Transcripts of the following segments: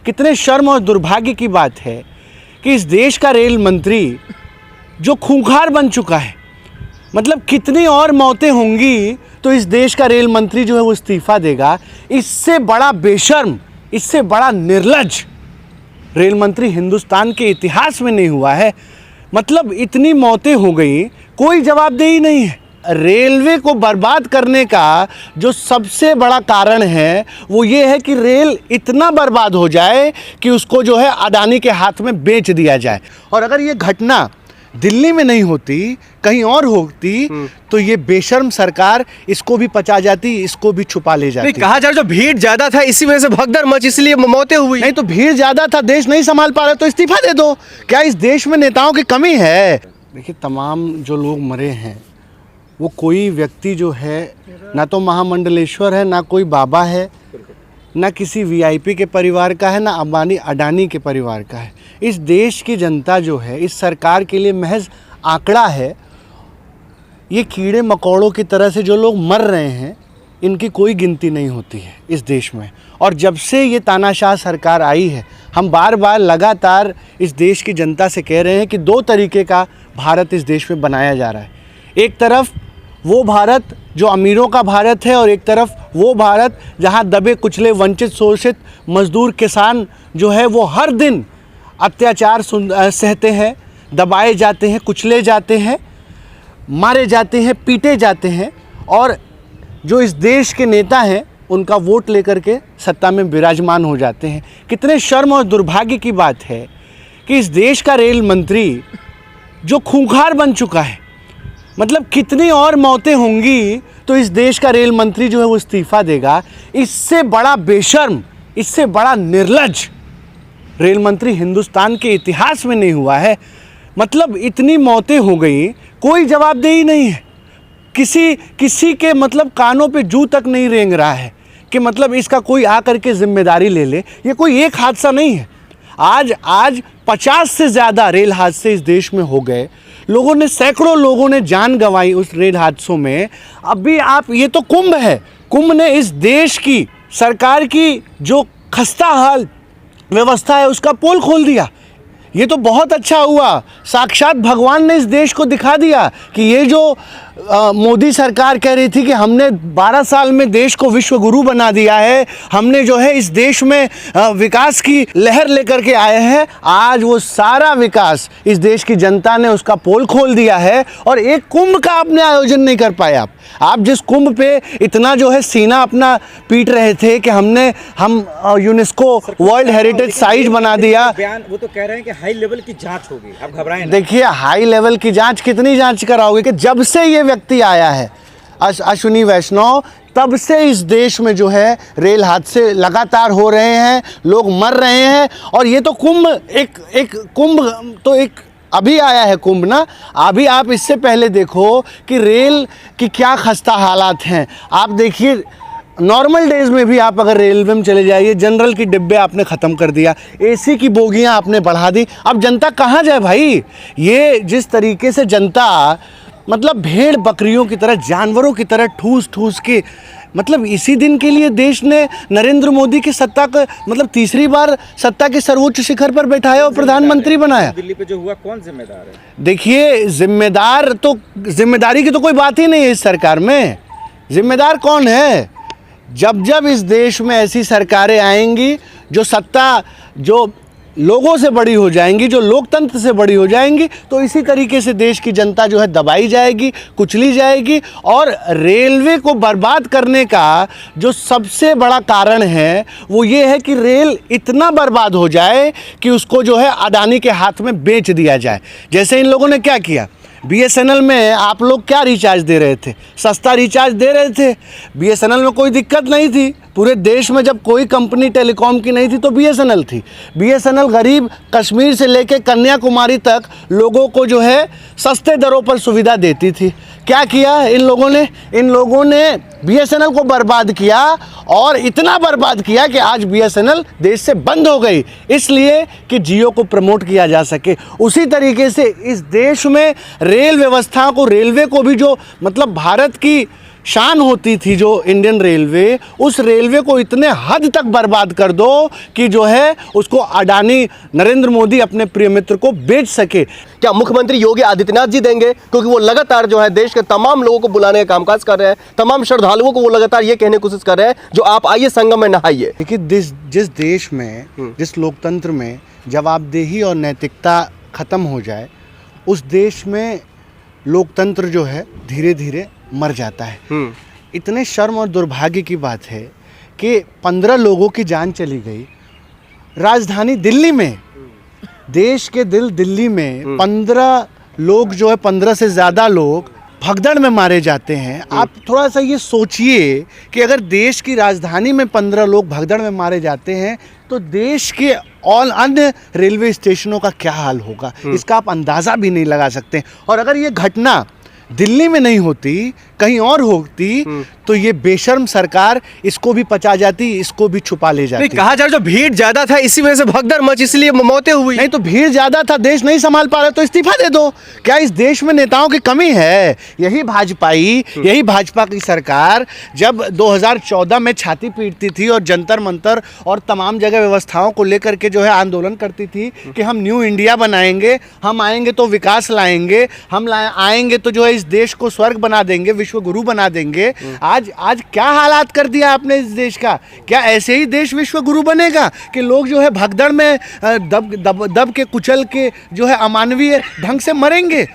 कितने शर्म और दुर्भाग्य की बात है कि इस देश का रेल मंत्री जो खूंखार बन चुका है, मतलब कितनी और मौतें होंगी तो इस देश का रेल मंत्री जो है वो इस्तीफा देगा। इससे बड़ा बेशर्म, इससे बड़ा निर्लज्ज रेल मंत्री हिंदुस्तान के इतिहास में नहीं हुआ है। मतलब इतनी मौतें हो गई, कोई जवाबदेही नहीं है। रेलवे को बर्बाद करने का जो सबसे बड़ा कारण है वो ये है कि रेल इतना बर्बाद हो जाए कि उसको जो है अडानी के हाथ में बेच दिया जाए। और अगर ये घटना दिल्ली में नहीं होती, कहीं और होती तो ये बेशर्म सरकार इसको भी पचा जाती, इसको भी छुपा ले जाती। कहा जा रहा जो भीड़ ज्यादा था इसी वजह से भगदड़ मच, इसलिए मौतें हुई। नहीं तो भीड़ ज्यादा था, देश नहीं संभाल पा रहे तो इस्तीफा दे दो। क्या इस देश में नेताओं की कमी है? देखिए, तमाम जो लोग मरे हैं वो कोई व्यक्ति जो है ना तो महामंडलेश्वर है, ना कोई बाबा है, ना किसी वीआईपी के परिवार का है, ना अंबानी अडानी के परिवार का है। इस देश की जनता जो है इस सरकार के लिए महज आंकड़ा है। ये कीड़े मकोड़ों की तरह से जो लोग मर रहे हैं इनकी कोई गिनती नहीं होती है इस देश में। और जब से ये तानाशाह सरकार आई है, हम बार बार लगातार इस देश की जनता से कह रहे हैं कि दो तरीके का भारत इस देश में बनाया जा रहा है। एक तरफ वो भारत जो अमीरों का भारत है और एक तरफ वो भारत जहां दबे कुचले वंचित शोषित मजदूर किसान जो है वो हर दिन अत्याचार सहते हैं, दबाए जाते हैं, कुचले जाते हैं, मारे जाते हैं, पीटे जाते हैं। और जो इस देश के नेता हैं उनका वोट लेकर के सत्ता में विराजमान हो जाते हैं। कितने शर्म और दुर्भाग्य की बात है कि इस देश का रेल मंत्री जो खूंखार बन चुका है, मतलब कितनी और मौतें होंगी तो इस देश का रेल मंत्री जो है वो इस्तीफा देगा। इससे बड़ा बेशर्म, इससे बड़ा निर्लज्ज रेल मंत्री हिंदुस्तान के इतिहास में नहीं हुआ है। मतलब इतनी मौतें हो गई, कोई जवाबदेही नहीं है। किसी के मतलब कानों पे जू तक नहीं रेंग रहा है कि मतलब इसका कोई आकर के जिम्मेदारी ले ले। ये कोई एक हादसा नहीं है। आज 50 से ज़्यादा रेल हादसे इस देश में हो गए। लोगों ने, सैकड़ों लोगों ने जान गंवाई उस रेल हादसों में। अभी आप, ये तो कुंभ है, कुंभ ने इस देश की सरकार की जो खस्ता हाल व्यवस्था है उसका पोल खोल दिया। ये तो बहुत अच्छा हुआ, साक्षात भगवान ने इस देश को दिखा दिया कि ये जो मोदी सरकार कह रही थी कि हमने 12 साल में देश को विश्व गुरु बना दिया है, हमने जो है इस देश में विकास की लहर लेकर के आए हैं। आज वो सारा विकास इस देश की जनता ने उसका पोल खोल दिया है। और एक कुंभ का आपने आयोजन नहीं कर पाए। आप जिस कुंभ पे इतना जो है सीना अपना पीट रहे थे कि हम यूनेस्को वर्ल्ड हेरिटेज साइट बना दिया। वो तो कह रहे हैं कि हाई लेवल की जांच होगी, आप घबराएं। देखिए, हाई लेवल की जांच कितनी जांच कराओगे कि जब से ये व्यक्ति आया है अश्विनी वैष्णव, तब से इस देश में जो है रेल हादसे लगातार हो रहे हैं, लोग मर रहे हैं। और ये तो कुंभ एक कुंभ तो एक अभी आया है कुंभ ना। अभी आप इससे पहले देखो कि रेल की क्या खस्ता हालात हैं। आप देखिए, नॉर्मल डेज़ में भी आप अगर रेलवे में चले जाइए, जनरल की डिब्बे आपने ख़त्म कर दिया, एसी की बोगियां आपने बढ़ा दी। अब जनता कहाँ जाए भाई? ये जिस तरीके से जनता मतलब भेड़ बकरियों की तरह, जानवरों की तरह ठूस ठूस के, मतलब इसी दिन के लिए देश ने नरेंद्र मोदी की सत्ता का मतलब तीसरी बार सत्ता के सर्वोच्च शिखर पर बैठाया और प्रधानमंत्री बनाया। दिल्ली पे जो हुआ, कौन जिम्मेदार है? देखिए, जिम्मेदारी की तो कोई बात ही नहीं है इस सरकार में। जिम्मेदार कौन है? जब इस देश में ऐसी सरकारें आएंगी जो सत्ता जो लोगों से बड़ी हो जाएंगी, जो लोकतंत्र से बड़ी हो जाएंगी, तो इसी तरीके से देश की जनता जो है दबाई जाएगी, कुचली जाएगी। और रेलवे को बर्बाद करने का जो सबसे बड़ा कारण है वो ये है कि रेल इतना बर्बाद हो जाए कि उसको जो है अडानी के हाथ में बेच दिया जाए। जैसे इन लोगों ने क्या किया, BSNL में आप लोग क्या रिचार्ज दे रहे थे? सस्ता रिचार्ज दे रहे थे। BSNL में कोई दिक्कत नहीं थी। पूरे देश में जब कोई कंपनी टेलीकॉम की नहीं थी तो BSNL थी। BSNL गरीब कश्मीर से लेकर कन्याकुमारी तक लोगों को जो है सस्ते दरों पर सुविधा देती थी। क्या किया इन लोगों ने? इन लोगों ने BSNL को बर्बाद किया और इतना बर्बाद किया कि आज BSNL देश से बंद हो गई, इसलिए कि जियो को प्रमोट किया जा सके। उसी तरीके से इस देश में रेल व्यवस्था को, रेलवे को भी जो मतलब भारत की शान होती थी जो इंडियन रेलवे, उस रेलवे को इतने हद तक बर्बाद कर दो कि जो है उसको अडानी नरेंद्र मोदी अपने प्रिय मित्र को बेच सके। क्या मुख्यमंत्री योगी आदित्यनाथ जी देंगे? क्योंकि वो लगातार जो है देश के तमाम लोगों को बुलाने का कामकाज कर रहे हैं, तमाम श्रद्धालुओं को वो लगातार ये कहने की कोशिश कर रहे हैं जो आप आइए संगम में नहाइए। देखिए जिस देश में, जिस लोकतंत्र में जवाबदेही और नैतिकता खत्म हो जाए, उस देश में लोकतंत्र जो है धीरे धीरे मर जाता है। इतने शर्म और दुर्भाग्य की बात है कि 15 लोगों की जान चली गई राजधानी दिल्ली में, देश के दिल्ली में 15 लोग जो है, 15 से ज़्यादा लोग भगदड़ में मारे जाते हैं। आप थोड़ा सा ये सोचिए कि अगर देश की राजधानी में 15 लोग भगदड़ में मारे जाते हैं तो देश के और अन्य रेलवे स्टेशनों का क्या हाल होगा, इसका आप अंदाज़ा भी नहीं लगा सकते। और अगर ये घटना दिल्ली में नहीं होती, कहीं और होती, तो ये बेशर्म सरकार इसको भी पचा जाती, इसको भी छुपा ले जाती। कहा जा रहा जो भीड़ ज्यादा था इसी वजह से भगदड़ मच, इसलिए मौतें हुई। नहीं तो भीड़ ज्यादा था, देश नहीं संभाल पा रहे तो इस्तीफा दे दो। क्या इस देश में नेताओं की कमी है? यही भाजपा की सरकार जब 2014 में छाती पीटती थी और जंतर मंतर और तमाम जगह व्यवस्थाओं को लेकर के जो है आंदोलन करती थी कि हम न्यू इंडिया बनाएंगे, हम आएंगे तो विकास लाएंगे, हम आएंगे तो जो है इस देश को स्वर्ग बना देंगे, विश्व गुरु बना देंगे। आज क्या हालात कर दिया आपने इस देश का? क्या ऐसे ही देश विश्व गुरु बनेगा कि लोग जो है भगदड़ में दब के कुचल के जो है अमानवीय ढंग से मरेंगे?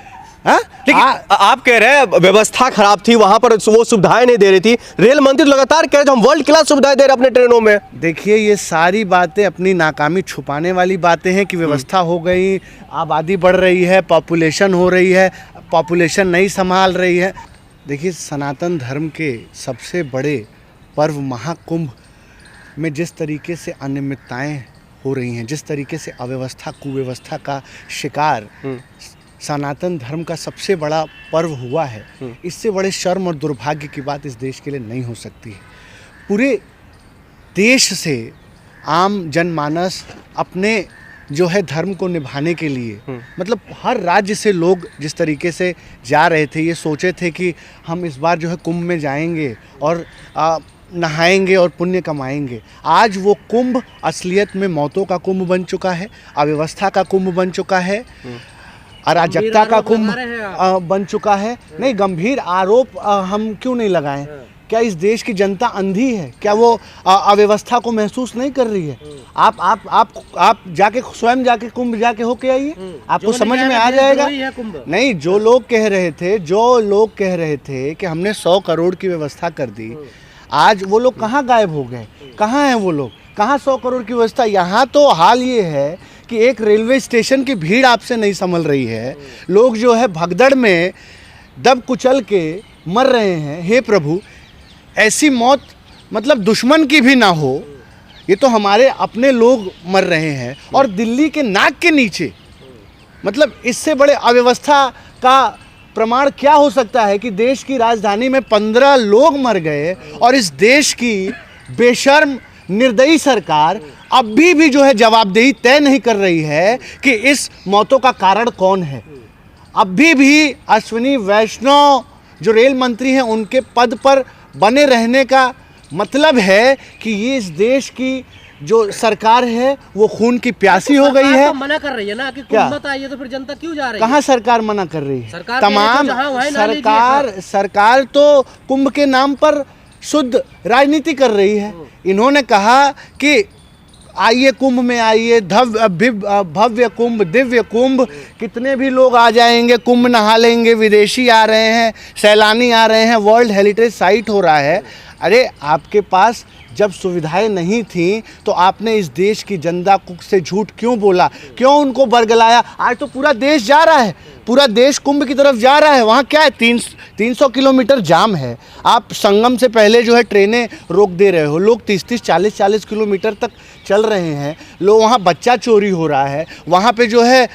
आप कह रहे हैं व्यवस्था खराब थी, वहां पर वो सुविधाएं नहीं दे रही थी। रेल मंत्री लगातार कह रहे थे हम वर्ल्ड क्लास सुविधाएं दे रहे अपने ट्रेनों में। देखिए ये सारी बातें अपनी नाकामी छुपाने वाली बातें हैं कि व्यवस्था हो गई, आबादी बढ़ रही है, पॉपुलेशन हो रही है, पॉपुलेशन नहीं संभाल रही है। देखिए सनातन धर्म के सबसे बड़े पर्व महाकुंभ में जिस तरीके से अनियमितताएं हो रही हैं, जिस तरीके से अव्यवस्था कुव्यवस्था का शिकार सनातन धर्म का सबसे बड़ा पर्व हुआ है, इससे बड़े शर्म और दुर्भाग्य की बात इस देश के लिए नहीं हो सकती है। पूरे देश से आम जनमानस अपने जो है धर्म को निभाने के लिए, मतलब हर राज्य से लोग जिस तरीके से जा रहे थे, ये सोचे थे कि हम इस बार जो है कुंभ में जाएंगे और नहाएंगे और पुण्य कमाएंगे। आज वो कुंभ असलियत में मौतों का कुंभ बन चुका है, अव्यवस्था का कुंभ बन चुका है, अराजकता का कुंभ बन चुका है। नहीं, गंभीर आरोप हम क्यों नहीं लगाएं? क्या इस देश की जनता अंधी है? क्या वो अव्यवस्था को महसूस नहीं कर रही है? आप जाके स्वयं जाके कुंभ जाके होके आइए, आपको समझ में आ जाएगा। नहीं, जो लोग कह रहे थे कि हमने 100 करोड़ की व्यवस्था कर दी, आज वो लोग कहाँ गायब हो गए? कहाँ हैं वो लोग? कहाँ 100 करोड़ की व्यवस्था? यहाँ तो हाल ये है कि एक रेलवे स्टेशन की भीड़ आपसे नहीं संभल रही है, लोग जो है भगदड़ में दब कुचल के मर रहे हैं। हे प्रभु, ऐसी मौत मतलब दुश्मन की भी ना हो, ये तो हमारे अपने लोग मर रहे हैं और दिल्ली के नाक के नीचे। मतलब इससे बड़े अव्यवस्था का प्रमाण क्या हो सकता है कि देश की राजधानी में 15 लोग मर गए और इस देश की बेशर्म निर्दयी सरकार अभी भी जो है जवाबदेही तय नहीं कर रही है कि इस मौतों का कारण कौन है। अभी भी अश्विनी वैष्णव जो रेल मंत्री हैं उनके पद पर बने रहने का मतलब है कि ये इस देश की जो सरकार है वो खून की प्यासी हो गई है। तो मना कर रही है ना कि कुंभ मत आइए, तो फिर जनता क्यों जा रही है? कहाँ सरकार मना कर रही है? सरकार तमाम सरकार तो कुंभ के नाम पर शुद्ध राजनीति कर रही है। इन्होंने कहा कि आइए कुंभ में आइए, भव्य कुंभ, दिव्य कुंभ, कितने भी लोग आ जाएंगे, कुंभ नहा लेंगे, विदेशी आ रहे हैं, सैलानी आ रहे हैं, वर्ल्ड हेरिटेज साइट हो रहा है। अरे आपके पास जब सुविधाएं नहीं थी तो आपने इस देश की जनता से झूठ क्यों बोला, क्यों उनको बरगलाया? आज तो पूरा देश जा रहा है, पूरा देश कुंभ की तरफ जा रहा है। वहाँ क्या है, 300 किलोमीटर जाम है। आप संगम से पहले जो है ट्रेनें रोक दे रहे हो, लोग 30-30, 40-40 किलोमीटर तक चल रहे हैं, लोग वहाँ बच्चा चोरी हो रहा है, वहाँ पे जो है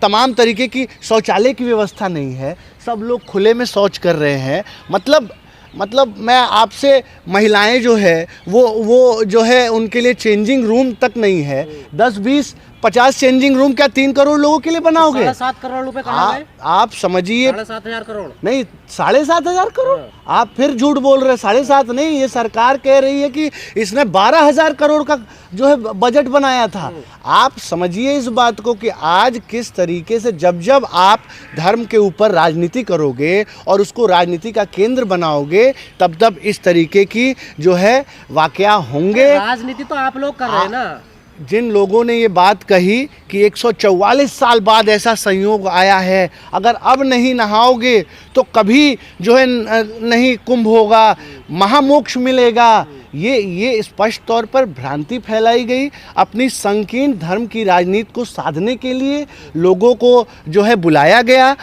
तमाम तरीके की शौचालय की व्यवस्था नहीं है, सब लोग खुले में शौच कर रहे हैं। मतलब मैं आपसे, महिलाएं जो है वो जो है उनके लिए चेंजिंग रूम तक नहीं है, 10-20 50 चेंजिंग रूम क्या 3 करोड़ लोगों के लिए बनाओगे? 7.5 करोड़ रुपए कहाँ गए? आप समझिए 7.5 करोड़ नहीं 7,500 करोड़। आप फिर झूठ बोल रहे हैं। 7.5 नहीं, ये सरकार कह रही है कि इसने 12,000 करोड़ का जो है बजट बनाया था। आप समझिए इस बात को कि आज किस तरीके से जब जब आप धर्म के ऊपर राजनीति करोगे और उसको राजनीति का केंद्र बनाओगे तब तब इस तरीके की जो है वाकया होंगे। राजनीति तो आप लोग कर रहे हैं ना। जिन लोगों ने ये बात कही कि 144 साल बाद ऐसा संयोग आया है, अगर अब नहीं नहाओगे तो कभी जो है नहीं कुंभ होगा, महामोक्ष मिलेगा, ये स्पष्ट तौर पर भ्रांति फैलाई गई। अपनी संकीर्ण धर्म की राजनीति को साधने के लिए लोगों को जो है बुलाया गया।